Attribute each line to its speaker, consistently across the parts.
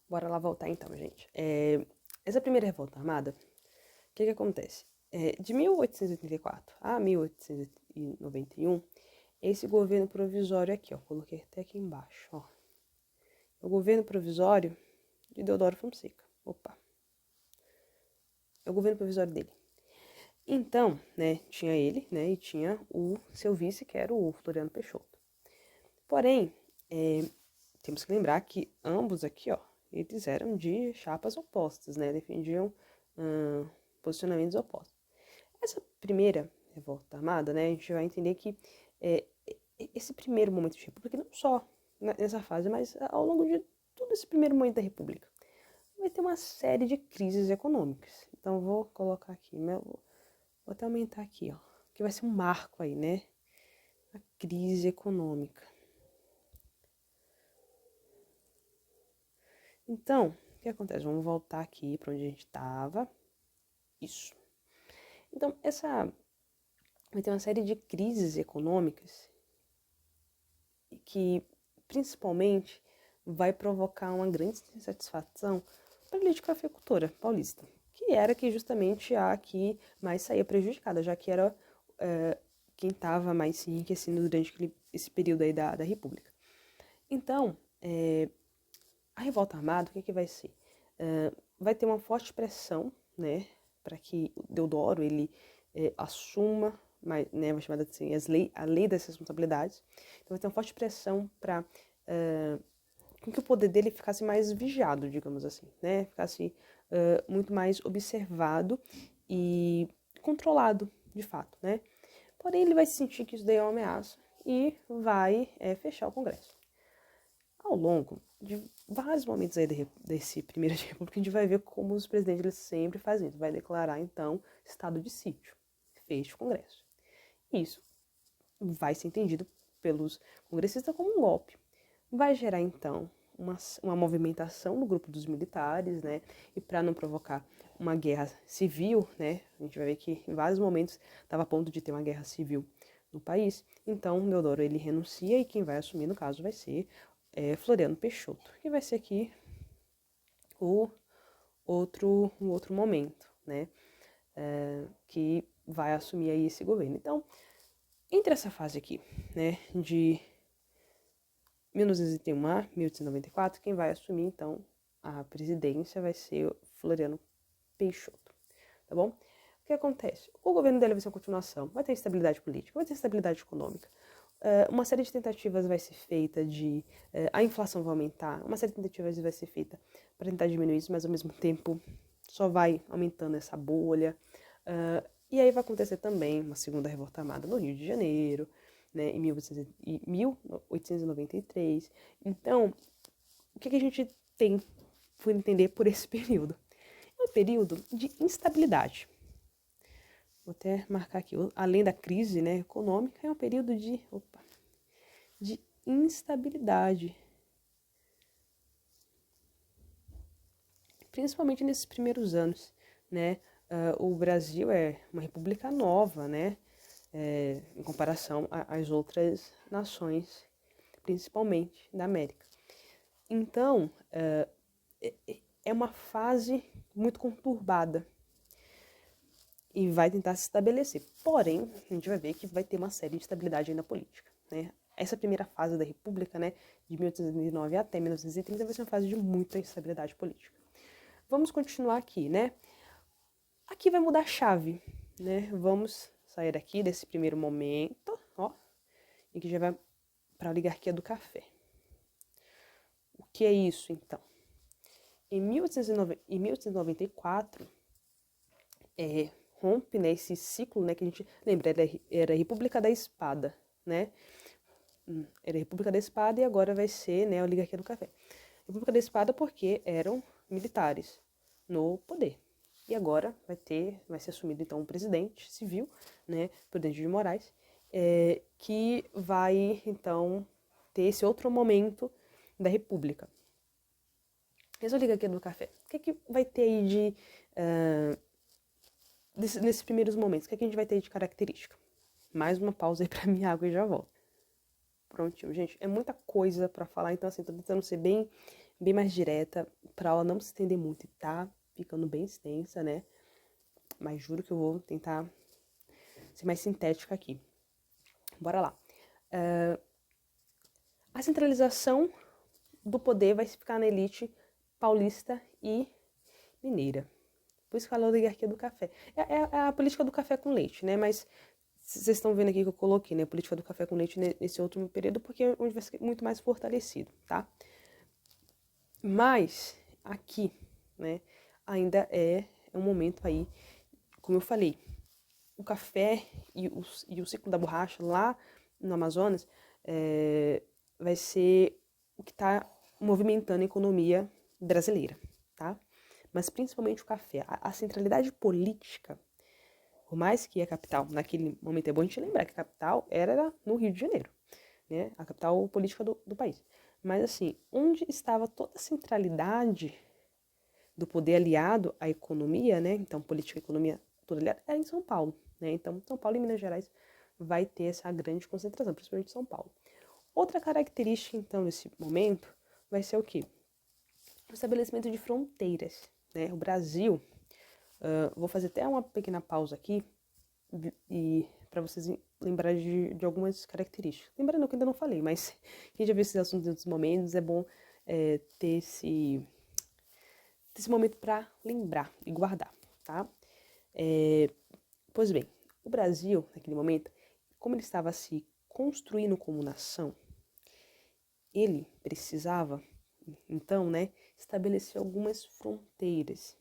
Speaker 1: Bora lá voltar então, gente. Essa primeira revolta armada, o que acontece? De 1884 a 1891, esse governo provisório aqui, ó, coloquei até aqui embaixo, ó. O governo provisório de Deodoro Fonseca. Opa. É o governo provisório dele. Então, né, tinha ele, né, e tinha o seu vice, que era o Floriano Peixoto. Porém, temos que lembrar que ambos aqui, ó, eles eram de chapas opostas, né, defendiam posicionamentos opostos. Essa primeira revolta armada, né, a gente vai entender que esse primeiro momento de república, não só nessa fase, mas ao longo de todo esse primeiro momento da república, vai ter uma série de crises econômicas. Então, vou colocar aqui, vou até aumentar aqui, ó, que vai ser um marco aí, né, a crise econômica. Então, o que acontece? Vamos voltar aqui para onde a gente estava. Isso. Então, vai ter uma série de crises econômicas que, principalmente, vai provocar uma grande insatisfação para a elite cafeicultora paulista, que era que justamente a que mais saía prejudicada, já que era quem estava mais se enriquecendo durante esse período aí da República. Então, a revolta armada, o que vai ser? Vai ter uma forte pressão, né, para que o Deodoro ele assuma, né, uma chamada assim, a lei das responsabilidades. Então vai ter uma forte pressão para com que o poder dele ficasse mais vigiado, digamos assim, né, ficasse muito mais observado e controlado, de fato, né. Porém, ele vai sentir que isso daí é uma ameaça e vai fechar o Congresso. Ao longo de vários momentos aí desse primeiro de república, a gente vai ver como os presidentes eles sempre fazem isso. Vai declarar, então, estado de sítio. Fecha o Congresso. Isso vai ser entendido pelos congressistas como um golpe. Vai gerar, então, uma movimentação no grupo dos militares, né? E para não provocar uma guerra civil, né? A gente vai ver que em vários momentos estava a ponto de ter uma guerra civil no país. Então, Deodoro ele renuncia e quem vai assumir, no caso, vai ser Floriano Peixoto, que vai ser aqui um outro momento, né? Que vai assumir aí esse governo. Então, entre essa fase aqui, né, de 1901 a 1894, quem vai assumir, então, a presidência vai ser Floriano Peixoto, tá bom? O que acontece? O governo dele vai ser uma continuação, vai ter estabilidade política, vai ter estabilidade econômica, uma série de tentativas vai ser feita de... a inflação vai aumentar, uma série de tentativas vai ser feita para tentar diminuir isso, mas ao mesmo tempo só vai aumentando essa bolha. E aí vai acontecer também uma segunda revolta armada no Rio de Janeiro, né, em 1893. Então, o que a gente tem por entender por esse período? É um período de instabilidade. Vou até marcar aqui, além da crise, né, econômica, é um período de instabilidade. Principalmente nesses primeiros anos, né? O Brasil é uma república nova, né? Em comparação às outras nações, principalmente da América. Então, é uma fase muito conturbada e vai tentar se estabelecer. Porém, a gente vai ver que vai ter uma série de instabilidade aí na política, né? Essa primeira fase da República, né, de 1809 até 1930, vai ser uma fase de muita instabilidade política. Vamos continuar aqui, né? Aqui vai mudar a chave, né? Vamos sair aqui desse primeiro momento, ó, e que já vai para a oligarquia do café. O que é isso, então? Em 1894, rompe, né, esse ciclo, né, que a gente lembra, era a República da Espada, né? Era a República da Espada e agora vai ser, né, a oligarquia do café. República da Espada porque eram militares no poder. E agora vai ser assumido então um presidente civil, né, Prudente de Moraes, que vai então ter esse outro momento da República. Essa oligarquia do café, o que vai ter aí de nesses primeiros momentos? O que a gente vai ter de característica? Mais uma pausa aí para minha água e já volto. Prontinho, gente, é muita coisa para falar, então assim, tô tentando ser bem bem mais direta, pra aula não se estender muito e tá ficando bem extensa, né? Mas juro que eu vou tentar ser mais sintética aqui. Bora lá. A centralização do poder vai ficar na elite paulista e mineira. Por isso que fala a oligarquia do café. É a política do café com leite, né? Mas vocês estão vendo aqui que eu coloquei, né? A política do café com leite nesse outro período, porque é onde vai ser muito mais fortalecido, tá? Mas aqui, né? Ainda é um momento aí, como eu falei, o café e o ciclo da borracha lá no Amazonas vai ser o que está movimentando a economia brasileira, tá? Mas principalmente o café. A centralidade política, por mais que a capital, naquele momento é bom a gente lembrar que a capital era no Rio de Janeiro, né? A capital política do país. Mas assim, onde estava toda a centralidade do poder aliado à economia, né? Então, política e economia, tudo aliado, era em São Paulo, né? Então, São Paulo e Minas Gerais vai ter essa grande concentração, principalmente São Paulo. Outra característica, então, desse momento vai ser o quê? O estabelecimento de fronteiras, né? O Brasil, vou fazer até uma pequena pausa aqui e para vocês lembrarem de algumas características. Lembrando que eu ainda não falei, mas quem já viu esses assuntos em outros momentos, é bom ter esse momento para lembrar e guardar, tá? Pois bem, o Brasil, naquele momento, como ele estava se construindo como nação, ele precisava, então, né, estabelecer algumas fronteiras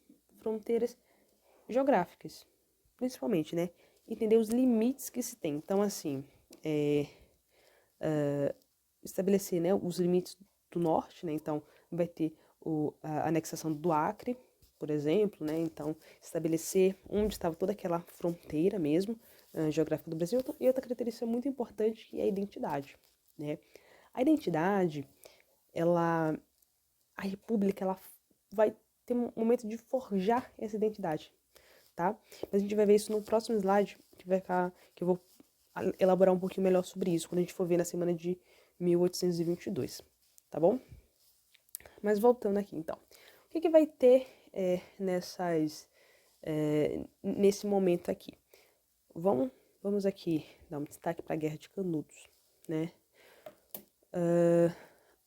Speaker 1: geográficas, principalmente, né, entender os limites que se tem. Então, assim, estabelecer, né, os limites do norte, né, então vai ter a anexação do Acre, por exemplo, né, então estabelecer onde estava toda aquela fronteira mesmo, geográfica do Brasil. E outra característica muito importante que é a identidade, né. A identidade, a república, ela vai ter um momento de forjar essa identidade, tá? Mas a gente vai ver isso no próximo slide, que eu vou elaborar um pouquinho melhor sobre isso, quando a gente for ver na semana de 1822, tá bom? Mas voltando aqui, então. O que vai ter nesse momento aqui? Vamos aqui dar um destaque para a Guerra de Canudos, né?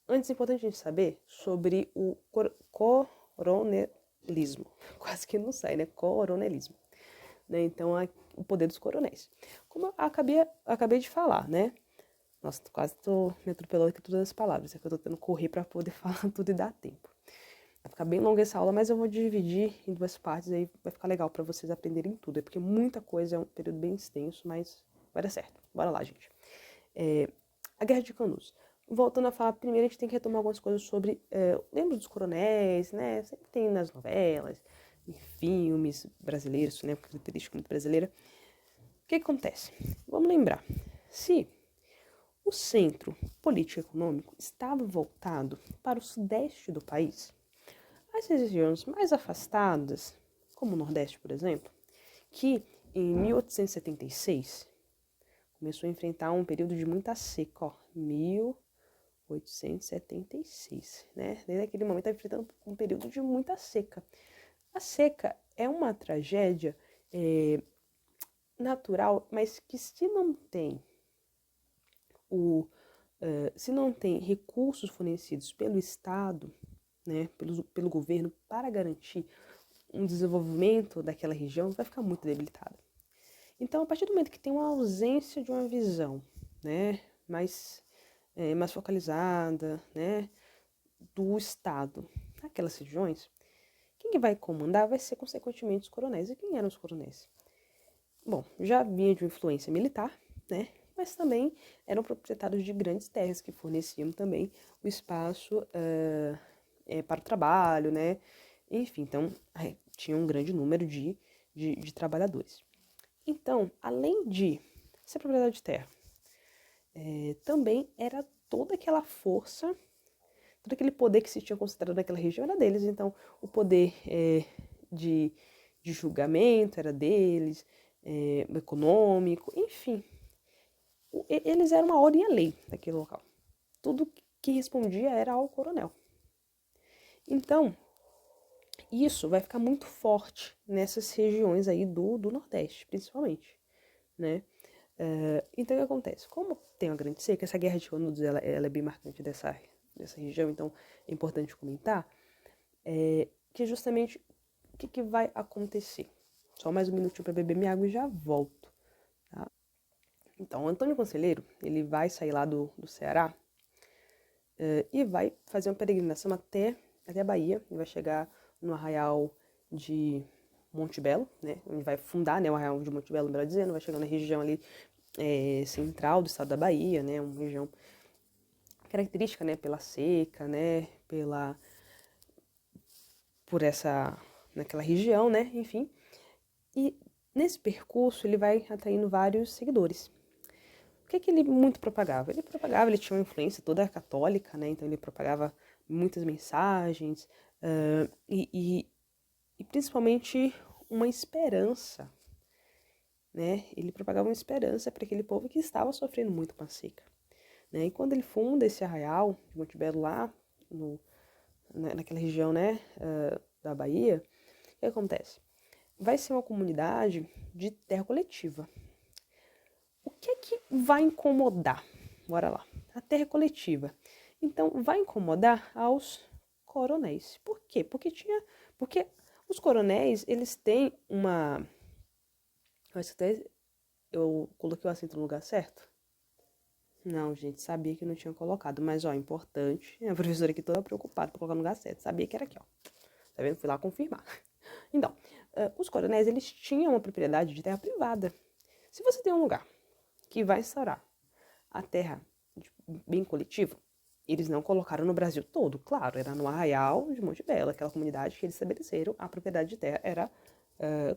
Speaker 1: Antes, é importante a gente saber sobre o coronelismo. Quase que não sai, né? Coronelismo. Né? Então, o poder dos coronéis. Como eu acabei de falar, né? Nossa, quase tô me atropelando aqui todas as palavras. É que eu tô tendo que correr para poder falar tudo e dar tempo. Vai ficar bem longa essa aula, mas eu vou dividir em duas partes, aí vai ficar legal para vocês aprenderem tudo. É porque muita coisa, é um período bem extenso, mas vai dar certo. Bora lá, gente. A Guerra de Canudos. Voltando a falar, primeiro a gente tem que retomar algumas coisas sobre... lembra dos coronéis, né? Sempre tem nas novelas, em filmes brasileiros, né? Característica muito brasileira. O que acontece? Vamos lembrar. Se o centro político-econômico estava voltado para o sudeste do país, as regiões mais afastadas, como o Nordeste, por exemplo, que em 1876 começou a enfrentar um período de muita seca, ó, 1876, né? Desde aquele momento está enfrentando um período de muita seca. A seca é uma tragédia natural, mas que se não tem recursos fornecidos pelo Estado, né, pelo governo, para garantir um desenvolvimento daquela região, vai ficar muito debilitada. Então, a partir do momento que tem uma ausência de uma visão, né, mais focalizada, né, do Estado naquelas regiões, quem vai comandar vai ser, consequentemente, os coronéis. E quem eram os coronéis? Bom, já vinha de uma influência militar, né, mas também eram proprietários de grandes terras que forneciam também o espaço para o trabalho, né, enfim, então tinha um grande número de trabalhadores. Então, além de ser propriedade de terra, também era toda aquela força, todo aquele poder que se tinha concentrado naquela região era deles. Então, o poder de julgamento era deles, econômico, enfim. Eles eram uma ordem e a lei daquele local. Tudo que respondia era ao coronel. Então, isso vai ficar muito forte nessas regiões aí do Nordeste, principalmente, né? Então, o que acontece? Como tem uma grande seca, essa guerra de Canudos, ela é bem marcante dessa região, então é importante comentar, que justamente o que vai acontecer? Só mais um minutinho para beber minha água e já volto, tá? Então, o Antônio Conselheiro, ele vai sair lá do Ceará e vai fazer uma peregrinação até a Bahia, e vai chegar no arraial de Monte Belo, né? Ele vai fundar, né, o arraial de Monte Belo, melhor dizendo, vai chegar na região ali central do estado da Bahia, né? Uma região característica, né, pela seca, né, por naquela região, né, enfim. E nesse percurso ele vai atraindo vários seguidores. O que ele muito propagava? Ele tinha uma influência toda católica, né, então ele propagava muitas mensagens e principalmente uma esperança, né, ele propagava uma esperança para aquele povo que estava sofrendo muito com a seca. Né? E quando ele funda esse arraial de Monte Belo lá, naquela região, né, da Bahia, o que acontece? Vai ser uma comunidade de terra coletiva. O que vai incomodar? Bora lá. A terra coletiva. Então, vai incomodar aos coronéis. Por quê? Porque os coronéis, eles têm uma... Eu coloquei o acento no lugar certo? Não, gente, sabia que eu não tinha colocado. Mas, ó, importante. A professora aqui toda preocupada pra colocar no lugar certo. Sabia que era aqui, ó. Tá vendo? Fui lá confirmar. Então, os coronéis, eles tinham uma propriedade de terra privada. Se você tem um lugar que vai instaurar a terra de bem coletivo, eles não colocaram no Brasil todo, claro, era no Arraial de Monte Belo, aquela comunidade que eles estabeleceram, a propriedade de terra era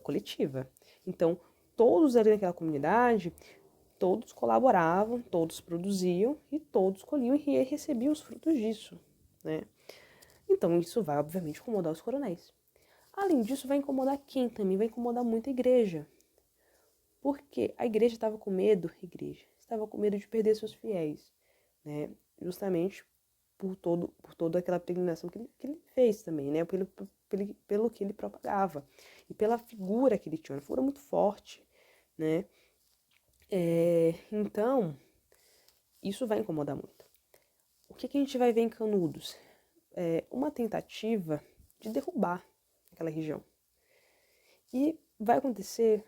Speaker 1: coletiva. Então, todos ali naquela comunidade, todos colaboravam, todos produziam e todos colhiam e recebiam os frutos disso, né? Então, isso vai, obviamente, incomodar os coronéis. Além disso, vai incomodar quem também? Vai incomodar muito a igreja. Porque a igreja estava com medo, estava com medo de perder seus fiéis, né? Justamente por toda aquela peregrinação que ele fez também, né? Pelo que ele propagava e pela figura que ele tinha, uma figura muito forte, né? Então, isso vai incomodar muito. O que a gente vai ver em Canudos? Uma tentativa de derrubar aquela região. E vai acontecer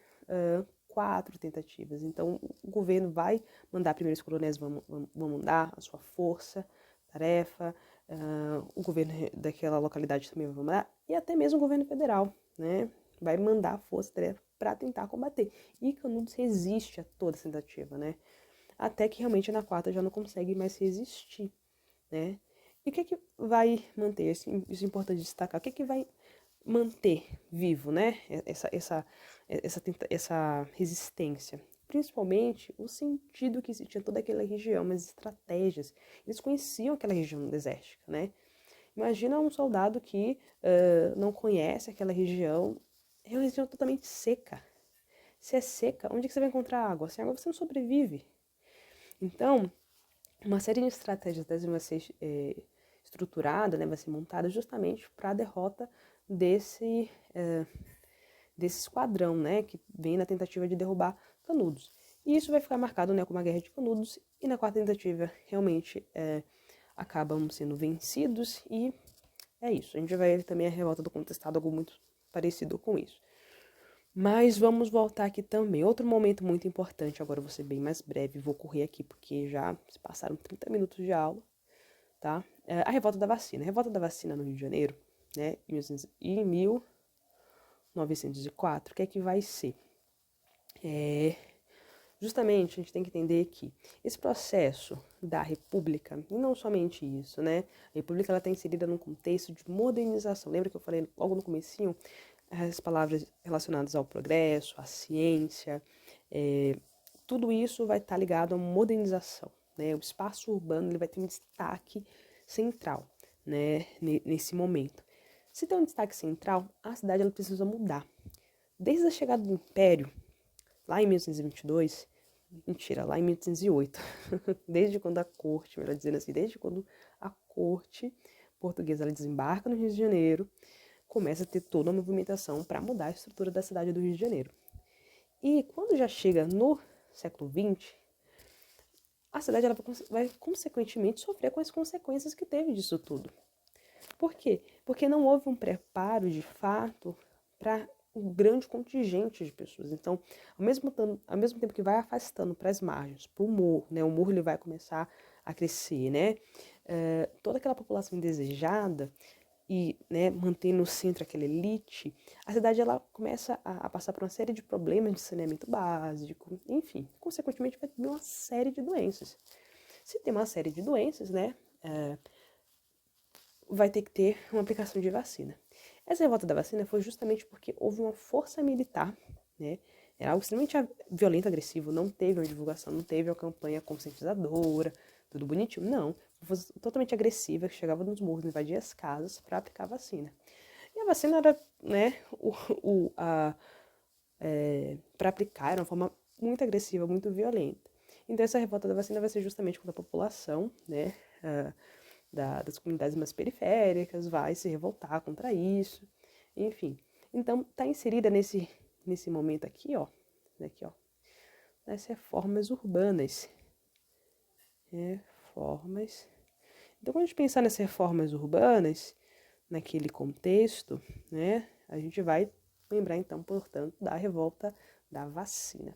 Speaker 1: 4 tentativas. Então, o governo vai mandar, primeiro os coronéis vão mandar a sua força, tarefa, o governo daquela localidade também vai mandar, e até mesmo o governo federal, né? Vai mandar a força, tarefa para tentar combater. E Canudos resiste a toda essa tentativa, né? Até que realmente na quarta já não consegue mais resistir, né? E o que vai manter? Isso é importante destacar. O que vai manter vivo, né? Essa resistência. Principalmente o sentido que se tinha toda aquela região, as estratégias. Eles conheciam aquela região desértica, né? Imagina um soldado que não conhece aquela região. É uma região totalmente seca. Se é seca, onde é que você vai encontrar água? Sem água você não sobrevive. Então, uma série de estratégias dessas vai ser estruturada, né, vai ser montada justamente para a derrota desse esquadrão, né, que vem na tentativa de derrubar Canudos. E isso vai ficar marcado, né, como a Guerra de Canudos, e na quarta tentativa realmente acabam sendo vencidos, e é isso. A gente vai ver também a revolta do contestado, algo muito parecido com isso. Mas vamos voltar aqui também. Outro momento muito importante, agora eu vou ser bem mais breve, vou correr aqui porque já se passaram 30 minutos de aula, tá? A revolta da vacina. A revolta da vacina no Rio de Janeiro, né, em 1904, o que é que vai ser? Justamente a gente tem que entender que esse processo da República, e não somente isso, né? A República ela está inserida num contexto de modernização. Lembra que eu falei logo no comecinho as palavras relacionadas ao progresso, à ciência, tudo isso vai estar ligado a uma modernização, né? O espaço urbano ele vai ter um destaque central, né? Nesse momento. Se tem um destaque central, a cidade ela precisa mudar. Desde a chegada do Império, lá em 1822, mentira, lá em 1808, desde quando a corte, melhor dizendo assim, desde quando a corte portuguesa ela desembarca no Rio de Janeiro, começa a ter toda uma movimentação para mudar a estrutura da cidade do Rio de Janeiro. E quando já chega no século XX, a cidade ela vai consequentemente sofrer com as consequências que teve disso tudo. Por quê? Porque não houve um preparo de fato para um grande contingente de pessoas. Então, ao mesmo tempo que vai afastando para as margens, para o morro, né? O morro ele vai começar a crescer, né? Toda aquela população indesejada e, né, mantendo no centro aquela elite, a cidade ela começa a passar por uma série de problemas de saneamento básico, enfim, consequentemente vai ter uma série de doenças. Se tem uma série de doenças, né, vai ter que ter uma aplicação de vacina. Essa revolta da vacina foi justamente porque houve uma força militar, né, era algo extremamente violento, agressivo, não teve uma divulgação, não teve uma campanha conscientizadora, tudo bonitinho, não. Foi totalmente agressiva, que chegava nos morros, invadia as casas para aplicar a vacina. E a vacina era, né, para aplicar, era uma forma muito agressiva, muito violenta. Então essa revolta da vacina vai ser justamente contra a população, né, das comunidades mais periféricas, vai se revoltar contra isso, enfim. Então está inserida nesse momento aqui, ó, das reformas urbanas. Reformas. Então, quando a gente pensar nas reformas urbanas, naquele contexto, né, a gente vai lembrar, então, portanto, da revolta da vacina.